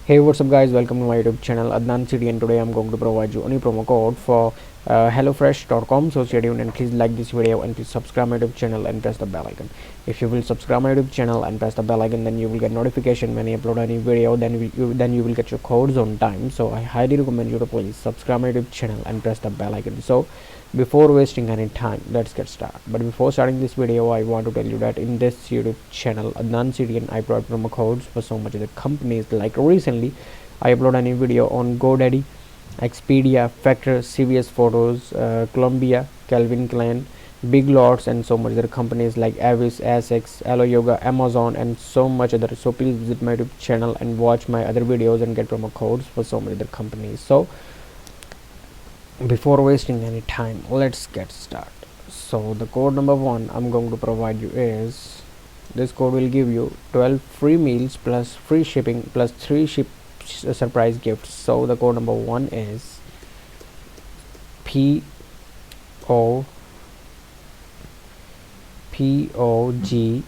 Hey, what's up guys, welcome to my YouTube channel Adnan City, and today I'm going to provide you only promo code for HelloFresh.com. So stay tuned and please like this video and please subscribe my YouTube channel and press the bell icon. If you will subscribe my YouTube channel and press the bell icon, then you will get notification when I upload any video. Then you will get your codes on time. So I highly recommend you to please subscribe my YouTube channel and press the bell icon. So before wasting any time, let's get started. But before starting this video, I want to tell you that in this YouTube channel Adnan City, and I provide promo codes for so much other companies. Like recently I upload a new video on GoDaddy, Expedia, Factor, CVS Photos, Columbia, Calvin Klein, Big Lots, and so much other companies like Avis, Essex, Hello Yoga, Amazon, and so much other. So please visit my YouTube channel and watch my other videos and get promo codes for so many other companies. So before wasting any time, let's get started. So the code number one I'm going to provide you is, this code will give you 12 free meals plus free shipping plus 3 surprise gifts. So the code number one is POGHF7869.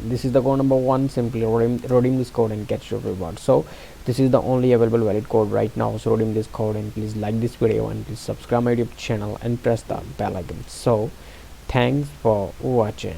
This is the code number one. Simply redeem this code and get your reward. So this is the only available valid code right now. So redeem this code and please like this video and please subscribe my YouTube channel and press the bell icon. So thanks for watching.